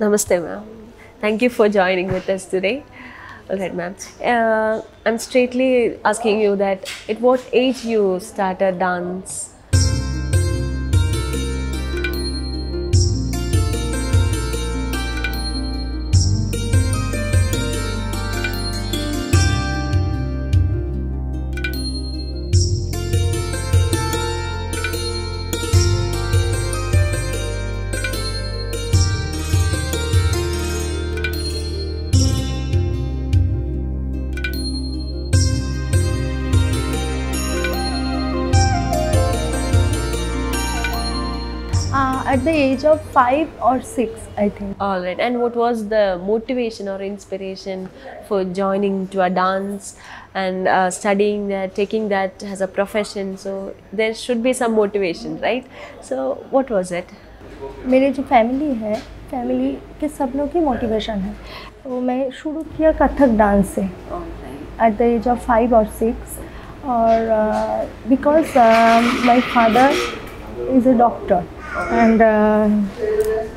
Namaste, ma'am. Thank you for joining with us today. All right, ma'am. I'm straightly asking you that at what age you started dance? At the age of 5 or 6, I think. All right. And what was the motivation or inspiration for joining to a dance and studying that, taking that as a profession? So there should be some motivation, right? So what was it? मेरे जो family है, family के सब लोग की motivation है। तो मैं शुरू किया कथक डांस से at the age of 5 or 6 और because my father is a doctor and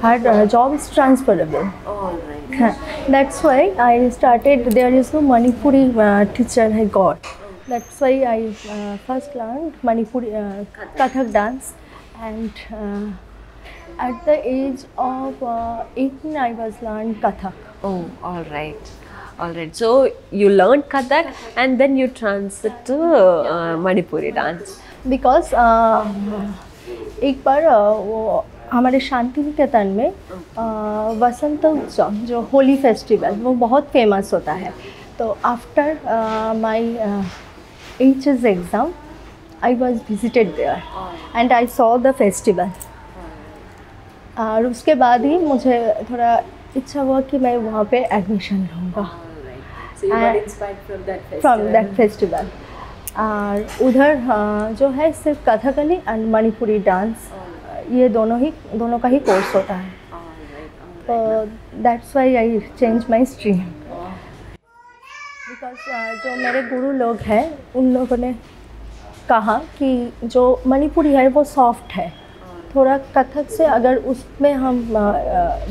her job is transferable. All right. That's why I started. There is no Manipuri teacher I got. That's why I first learned Manipuri Kathak dance, and at the age of 18 I was learned Kathak. Oh, all right. All right. So you learned Kathak and then you transit to Manipuri dance. Because एक बार वो हमारे शांति निकेतन में वसंत उत्सव जो Holi festival वो बहुत famous होता है। तो after my HS exam I was visited there and I saw the festival. और उसके बाद ही मुझे थोड़ा इच्छा हुआ कि मैं वहाँ पे एडमिशन लूँगा फ्रॉम दैट फेस्टिवल। और उधर जो है सिर्फ कथकली एंड मणिपुरी डांस ये दोनों का ही कोर्स होता है। तो that's why I change my stream because जो मेरे गुरु लोग हैं उन लोगों ने कहा कि जो मणिपुरी है वो सॉफ्ट है, थोड़ा कथक से अगर उसमें हम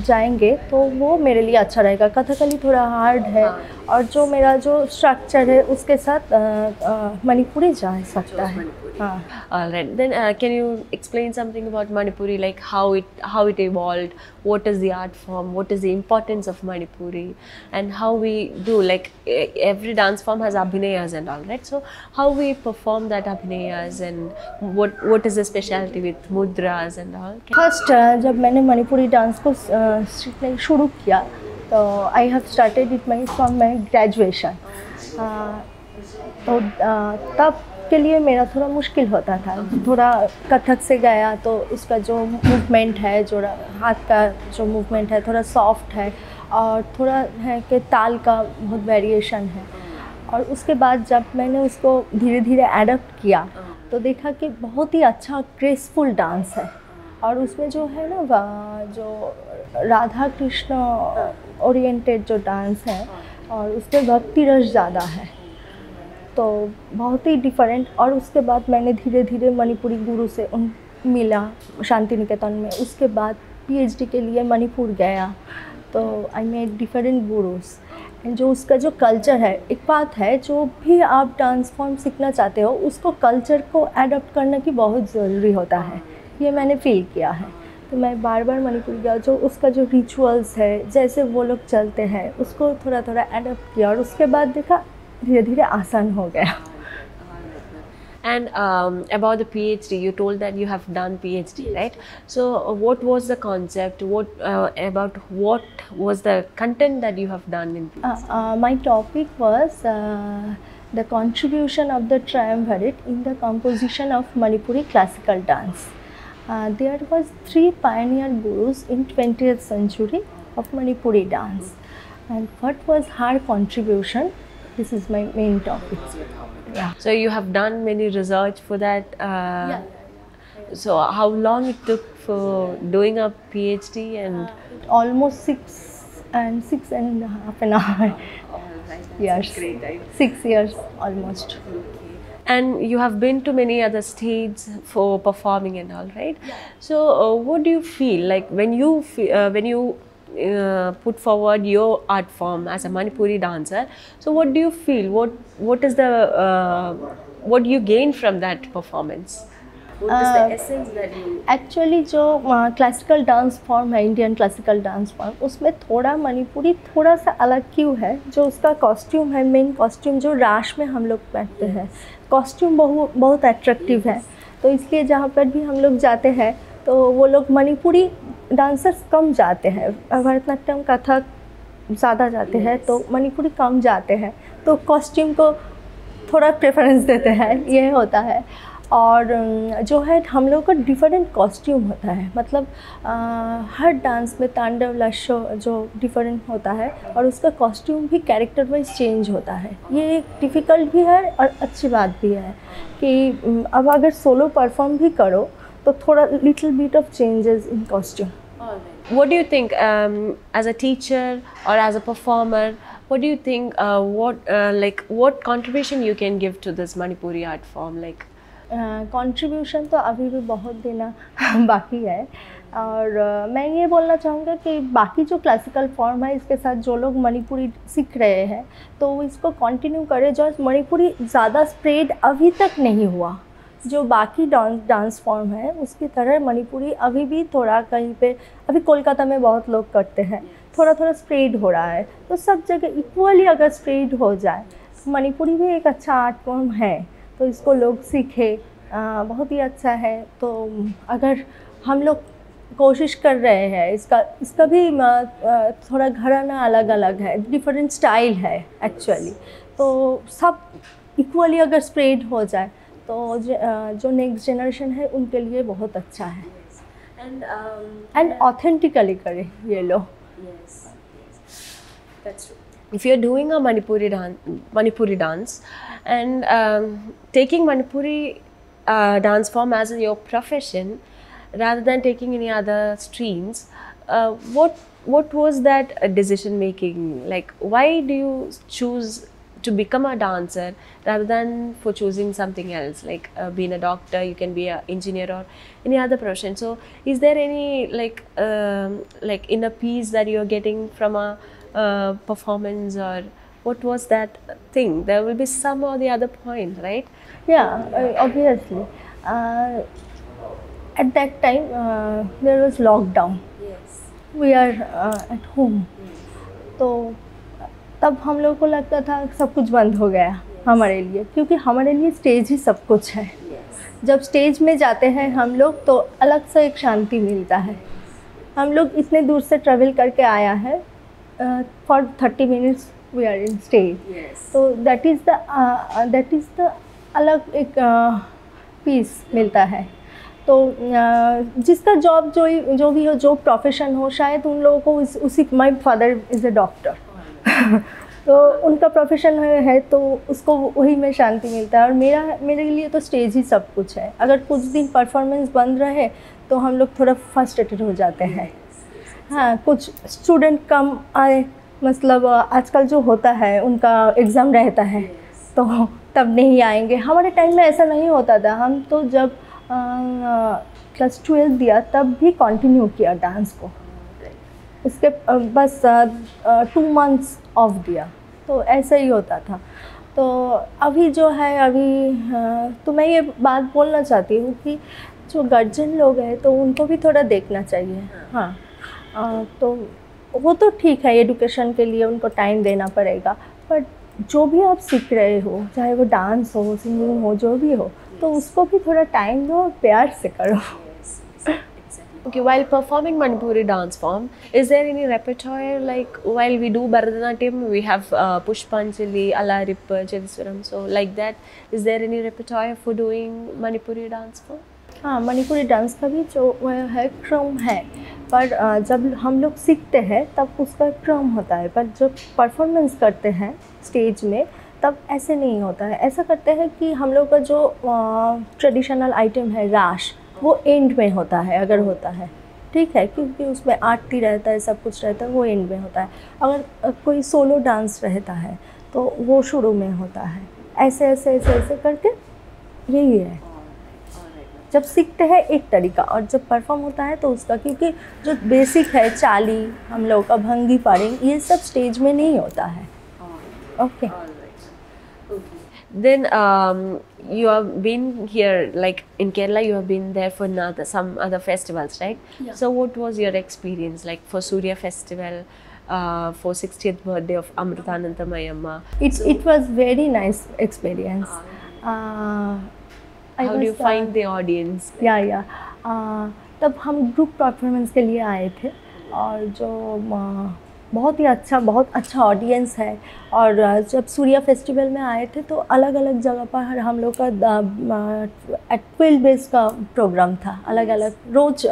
जाएंगे तो वो मेरे लिए अच्छा रहेगा। कथकली थोड़ा हार्ड है और जो मेरा जो स्ट्रक्चर है उसके साथ मणिपुरी जा सकता है। All right. Then can you explain something about Manipuri, like how it evolved? What is the art form? What is the importance of Manipuri? And how we do, like every dance form has abhinayas and all, right? So how we perform that abhinayas and what is the specialty with mudras and all? First जब मैंने Manipuri dance को सीखना शुरू किया तो I have started it from my graduation. तो तब के लिए मेरा थोड़ा मुश्किल होता था। थोड़ा कथक से गया तो उसका जो मूवमेंट है, जो हाथ का जो मूवमेंट है थोड़ा सॉफ्ट है और थोड़ा है कि ताल का बहुत वेरिएशन है। और उसके बाद जब मैंने उसको धीरे धीरे एडप्ट किया तो देखा कि बहुत ही अच्छा ग्रेसफुल डांस है। और उसमें जो है ना जो राधा कृष्ण ओरिएंटेड जो डांस है और उसमें भक्ति रस ज़्यादा है, तो बहुत ही डिफरेंट। और उसके बाद मैंने धीरे धीरे मणिपुरी गुरु से मिला शांति निकेतन में। उसके बाद PhD के लिए मणिपुर गया तो I made different guru's. And जो उसका जो कल्चर है, एक बात है जो भी आप डांस फॉर्म सीखना चाहते हो उसको कल्चर को एडप्ट करने की बहुत ज़रूरी होता है, ये मैंने फील किया है। तो मैं बार बार मणिपुर गया, जो उसका जो रिचुअल्स है जैसे वो लोग चलते हैं उसको थोड़ा थोड़ा एडप्ट किया और उसके बाद देखा धीरे धीरे आसान हो गया। And about the PhD, you told that you have done PhD, right? So what was the concept? What was the content that you have done in PhD? My topic was the contribution of the triumvirate in the composition of Manipuri classical dance. There was 3 pioneer gurus in 20th century of Manipuri dance, and what was her contribution? This is my main topic. Yeah. So you have done many research for that. Yeah. So how long it took for doing a PhD and Almost 6.5 hours. Years. That's great. 6 years almost. And you have been to many other states for performing and all, right? Yeah. So what do you feel like when you put forward your art form as a Manipuri dancer. So what do you feel? What is the what do you gain from that performance? What is the essence that you? Actually जो classical dance form है, Indian classical dance form, उसमें थोड़ा मणिपुरी थोड़ा सा अलग क्यों है, जो उसका कॉस्ट्यूम है, मेन कॉस्ट्यूम जो राश में हम लोग पहनते हैं, कॉस्ट्यूम बहुत अट्रैक्टिव है। तो इसलिए जहाँ पर भी हम लोग जाते हैं तो वो लोग मणिपुरी डांसर्स कम जाते हैं, भरतनाट्यम कथक ज़्यादा जाते हैं, तो मणिपुरी कम जाते हैं, तो कॉस्ट्यूम को थोड़ा प्रेफरेंस देते हैं, ये होता है। और जो है हम लोग का डिफरेंट कॉस्ट्यूम होता है, मतलब हर डांस में तांडव लश्यो जो डिफरेंट होता है, और उसका कॉस्ट्यूम भी कैरेक्टर वाइज चेंज होता है। ये एक डिफ़िकल्ट भी है और अच्छी बात भी है कि अब अगर सोलो परफॉर्म भी करो तो थोड़ा little bit of changes in costume. What do you think, as a teacher or as a performer, what do you think, what contribution you can give to this Manipuri art form? Like, contribution तो अभी भी बहुत देना बाकी है, और मैं ये बोलना चाहूँगा कि बाकी जो क्लासिकल फॉर्म है, इसके साथ जो लोग मणिपुरी सीख रहे हैं तो वो इसको कंटिन्यू करें। जो मणिपुरी ज़्यादा स्प्रेड अभी तक नहीं हुआ, जो बाकी डांस फॉर्म है उसकी तरह मणिपुरी अभी भी थोड़ा कहीं पे, अभी कोलकाता में बहुत लोग करते हैं, थोड़ा थोड़ा स्प्रेड हो रहा है। तो सब जगह इक्वली अगर स्प्रेड हो जाए, मणिपुरी भी एक अच्छा आर्ट फॉर्म है, तो इसको लोग सीखे, बहुत ही अच्छा है। तो अगर हम लोग कोशिश कर रहे हैं, इसका भी थोड़ा घराना अलग अलग है, डिफरेंट स्टाइल है एक्चुअली, तो सब इक्वली अगर स्प्रेड हो जाए तो जो नेक्स्ट जनरेशन है उनके लिए बहुत अच्छा है। एंड ऑथेंटिकली करें ये लोग। That's true. If you're doing a Manipuri dance and taking Manipuri dance form as your profession rather than taking any other streams, what was that decision making? Like, why do you choose to become a dancer rather than for choosing something else, like being a doctor? You can be an engineer or any other profession. So is there any like inner peace that you're getting from a performance, or what was that thing? There will be some or the other point, right? Yeah, obviously. At that time there was lockdown. Yes. We are at home. तो तब हम लोग को लगता था सब कुछ बंद हो गया हमारे लिए, क्योंकि हमारे लिए स्टेज ही सब कुछ है। जब स्टेज में जाते हैं हम लोग तो अलग से एक शांति मिलता है। हम लोग इतने दूर से ट्रैवल करके आया है, for 30 minutes we are in stage, तो दैट इज़ द अलग एक पीस मिलता है। तो जिसका जॉब जो भी हो, जो प्रोफेशन हो, शायद उन लोगों को उसी, my father is a doctor तो उनका प्रोफेशन है तो उसको वही में शांति मिलता है, और मेरे लिए तो स्टेज ही सब कुछ है। अगर कुछ दिन परफॉर्मेंस बंद रहे तो हम लोग थोड़ा फ्रस्ट्रेटेड हो जाते हैं। हाँ, कुछ स्टूडेंट कम आए, मतलब आजकल जो होता है उनका एग्ज़ाम रहता है तो तब नहीं आएंगे। हमारे टाइम में ऐसा नहीं होता था। हम तो जब क्लास 12 दिया तब भी कंटिन्यू किया डांस को, उसके बस 2 मंथ्स ऑफ दिया, तो ऐसा ही होता था। तो अभी जो है, अभी तो मैं ये बात बोलना चाहती हूँ कि जो गार्जियन लोग हैं तो उनको भी थोड़ा देखना चाहिए। हाँ, तो वो तो ठीक है, एजुकेशन के लिए उनको टाइम देना पड़ेगा, बट जो भी आप सीख रहे हो, चाहे वो डांस हो, सिंगिंग हो, जो भी हो, तो उसको भी थोड़ा टाइम दो, प्यार से करो। Okay, while performing Manipuri dance form, is there any repertoire, like while we do Bharatanatyam, we have Pushpanjali, Alarippa, Chediswaram, so like that, is there any repertoire for doing Manipuri dance form? हाँ, Manipuri dance का भी जो है क्रम है, पर जब हम लोग सीखते हैं तब उसका क्रम होता है, पर जब परफॉर्मेंस करते हैं स्टेज में तब ऐसे नहीं होता है। ऐसा करते हैं कि हम लोग का जो ट्रेडिशनल आइटम है राश, वो एंड में होता है, अगर होता है, ठीक है, क्योंकि उसमें आरती रहता है, सब कुछ रहता है, वो एंड में होता है। अगर कोई सोलो डांस रहता है तो वो शुरू में होता है। ऐसे ऐसे ऐसे ऐसे करके यही है। जब सीखते हैं एक तरीका और जब परफॉर्म होता है तो उसका, क्योंकि जो बेसिक है चाली, हम लोग का भंगी पारिंग, ये सब स्टेज में नहीं होता है। Okay. Then you have been here, like in Kerala, you have been there for some other festivals, right? Yeah. So what was your experience like for Surya Festival, for 60th birthday of Amrutanandamayamma? It was very nice experience. How do you find the audience? या तब हम group performance के लिए आए थे और जो बहुत अच्छा ऑडियंस है। और जब सूर्या फेस्टिवल में आए थे तो अलग अलग जगह पर हम लोग का 12 डेज का प्रोग्राम था, अलग अलग रोज़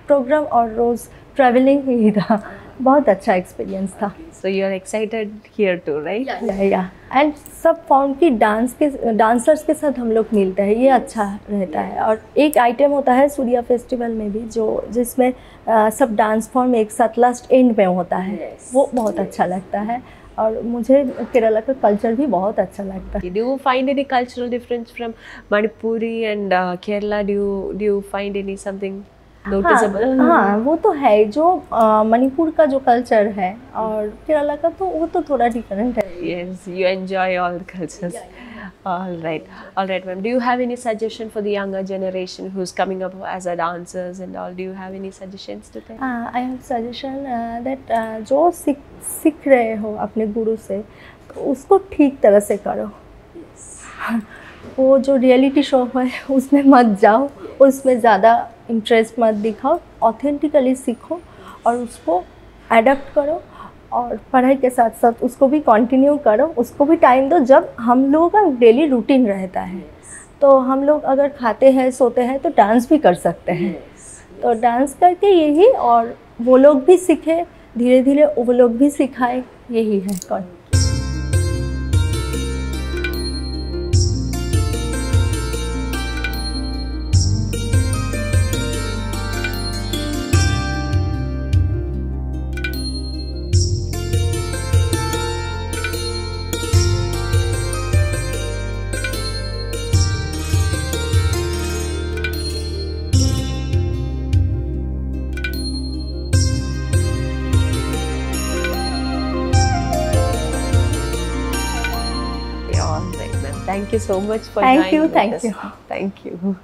प्रोग्राम और रोज़ ट्रैवलिंग ही था। बहुत अच्छा एक्सपीरियंस था। So you are excited here too, right? या एंड सब फॉर्म की डांसर्स के साथ हम लोग मिलते हैं, ये अच्छा रहता है। और एक आइटम होता है सूर्या फेस्टिवल में भी जिसमें सब डांस फॉर्म एक साथ लास्ट एंड में होता है। Yes. वो बहुत अच्छा लगता है और मुझे केरला का कल्चर भी बहुत अच्छा लगता है। Do you find any cultural difference from Manipuri and Kerala? Do you find any something noticeable? हाँ, वो तो है। जो मणिपुर का जो कल्चर है और केरला का, तो वो तो थोड़ा डिफरेंट है। Yes, you enjoy all the cultures. All right, ma'am. Do you have any suggestion for the younger generation who's coming up as a dancers and all? Do you have any suggestions to them? I have suggestion that जो सीख रहे हो अपने गुरु से, तो उसको ठीक तरह से करो। वो जो रियलिटी शो है उसमें मत जाओ, उसमें ज़्यादा इंटरेस्ट मत दिखाओ, ऑथेंटिकली सीखो और उसको एडप्ट करो और पढ़ाई के साथ साथ उसको भी कंटिन्यू करो। उसको भी टाइम दो। जब हम लोगों का डेली रूटीन रहता है तो हम लोग अगर खाते हैं सोते हैं तो डांस भी कर सकते हैं। तो डांस करके यही, और वो लोग भी सीखे, धीरे धीरे वो लोग भी सिखाए, यही है कौन। Thank you so much for Thank joining you, with thank us. you. Thank you.